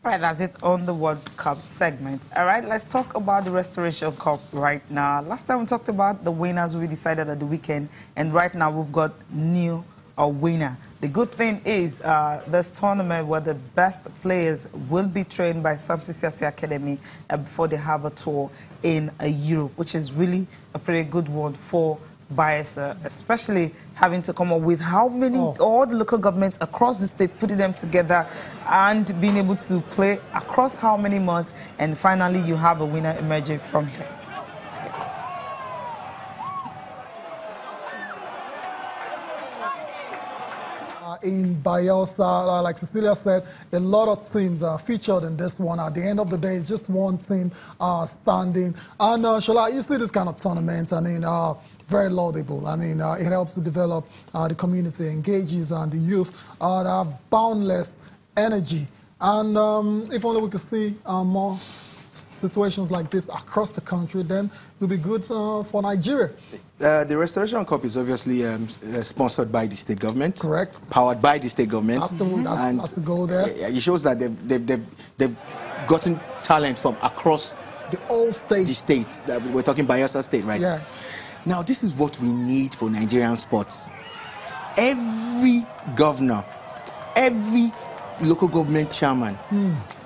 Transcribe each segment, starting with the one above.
Right, that's it on the World Cup segment. All right, let's talk about the Restoration Cup right now. Last time we talked about the winners we decided at the weekend, and right now we've got new winner. The good thing is this tournament where the best players will be trained by Sam Sisiasi Academy before they have a tour in Europe, which is really a pretty good one for Bayelsa, especially having to come up with how many, all the local governments across the state, putting them together and being able to play across how many months, and finally you have a winner emerging from here. In Bayelsa, like Cecilia said, a lot of teams are featured in this one. At the end of the day, it's just one team standing. And Shola, you see this kind of tournaments, I mean, very laudable. I mean, it helps to develop the community, engages and the youth that have boundless energy. And if only we could see more situations like this across the country, then it will be good for Nigeria. The Restoration Cup is obviously sponsored by the state government. Correct. Powered by the state government. That's the goal there. It shows that they've gotten talent from across the whole state. The state. We're talking Bayelsa State, right? Yeah. Now, this is what we need for Nigerian sports. Every governor, every local government chairman,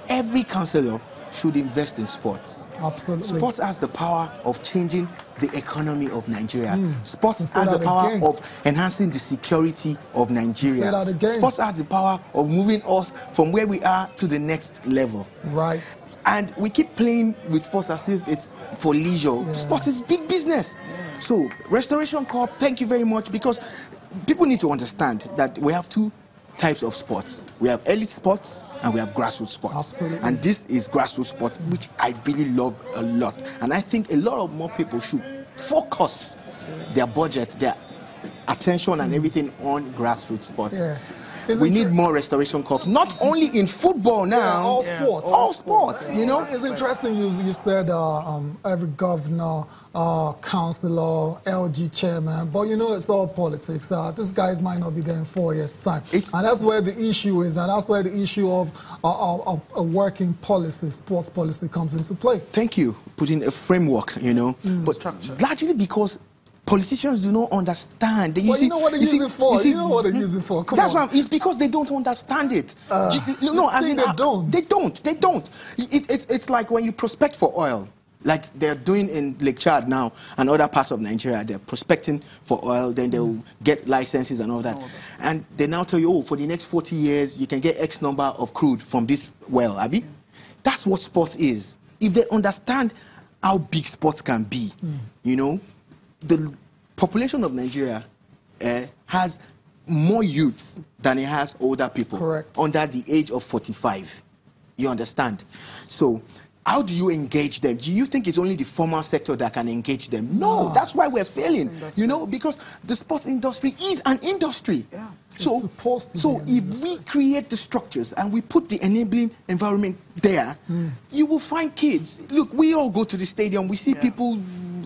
every councillor should invest in sports. Absolutely. Sports has the power of changing the economy of Nigeria. Sports has the power of enhancing the security of Nigeria. Sports has the power of moving us from where we are to the next level. Right. And we keep playing with sports as if it's for leisure. Yeah. Sports is big business. Yeah. So, Restoration Cup, thank you very much, because people need to understand that we have two types of sports. We have elite sports and we have grassroots sports. Absolutely. And this is grassroots sports, which I really love a lot. And I think a lot of more people should focus their budget, their attention and everything on grassroots sports. Yeah. We need more Restoration Cups, not only in football now. Yeah, all sports. All sports, you know. It's interesting you said every governor, councillor, LG chairman, but you know it's all politics. These guys might not be there in 4 years' time. And that's where the issue is, and that's where the issue of a working policy, sports policy, comes into play. Thank you. Putting a framework, you know, but largely because politicians do not understand. You know what they use it for. You know what they use it for. That's why it's because they don't understand it. No, as in they don't. They don't. It's like when you prospect for oil, like they're doing in Lake Chad now and other parts of Nigeria. They're prospecting for oil, then they'll get licenses and all that. And they now tell you, oh, for the next 40 years, you can get X number of crude from this well, Abi. That's what sports is. If they understand how big sports can be, you know, the population of Nigeria has more youth than it has older people. Correct. Under the age of 45. You understand? So, how do you engage them? Do you think it's only the formal sector that can engage them? No, that's why we're failing. You know, because the sports industry is an industry. Yeah. So if we create the structures and we put the enabling environment there, you will find kids. Look, we all go to the stadium, we see people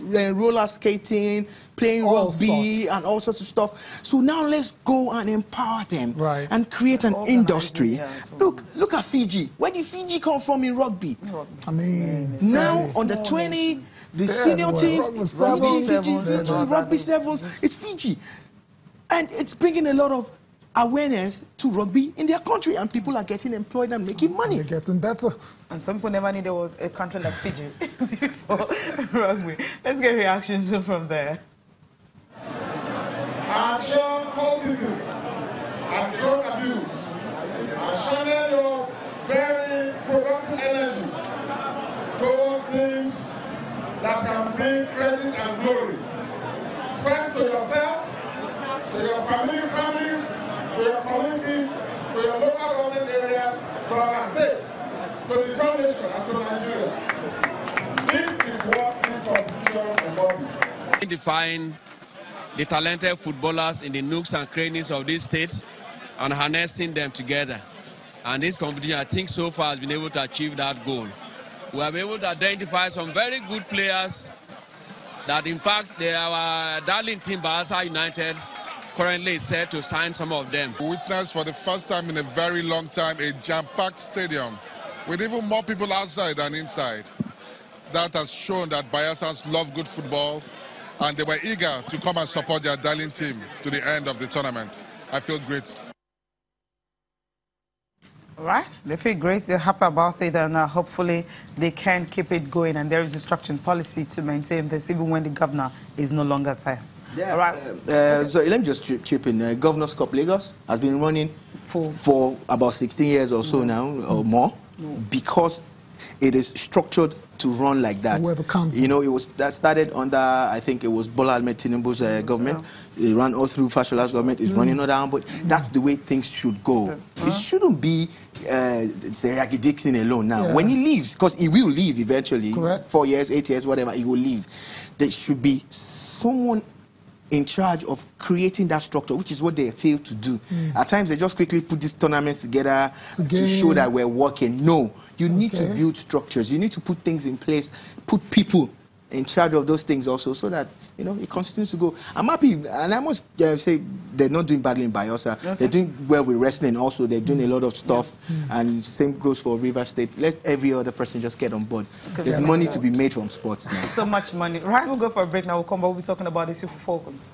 roller skating, playing rugby, and all sorts of stuff. So now let's go and empower them and create an industry. Look at Fiji. Where did Fiji come from in rugby? I mean, now on the 20, the senior teams, Fiji, rugby sevens, it's Fiji. And it's bringing a lot of awareness to rugby in their country, and people are getting employed and making money. They're getting better. And some people never knew there was a country like Fiji before rugby. Let's get reactions from there. I'm shown cultism, I'm shown abuse, I'm channeling your very productive energies towards things that can bring credit and glory. First to yourself, to your families, to your communities, to your local government areas, to our states, to the joint nation, and to Nigeria. This is what this competition embodies. Define the talented footballers in the nooks and crannies of these states and harnessing them together. And this competition, I think, so far has been able to achieve that goal. We have been able to identify some very good players that, in fact, our darling team, Bayelsa United, currently is set to sign some of them. We witnessed for the first time in a very long time a jam-packed stadium with even more people outside than inside. That has shown that Bayelsans love good football, and they were eager to come and support their darling team to the end of the tournament. I feel great. All right, they feel great, they're happy about it, and hopefully they can keep it going, and there is a structured policy to maintain this even when the governor is no longer there. Yeah. All right. So let me just chip in. Governor's Cup Lagos has been running for about 16 years or so now, or more, because it is structured to run like that. You know, that started under, I think it was Bola Ahmed Tinubu's government. It ran all through Fashola's government. It's running all down, but that's the way things should go. It shouldn't be Seriaki Dixon alone now. When he leaves, because he will leave eventually, 4 years, 8 years, whatever, he will leave. There should be someone in charge of creating that structure, which is what they fail to do. At times, they just quickly put these tournaments together to show that we're working. No, you need to build structures. You need to put things in place, put people in charge of those things also, so that, you know, it continues to go. I'm happy, and I must say they're not doing badly in Bayelsa. They're doing well with wrestling also. They're doing a lot of stuff, and same goes for River State. Let every other person just get on board. There's money to be made from sports now. So much money. Right, we'll go for a break now. We'll come back. We'll be talking about the Super Falcons.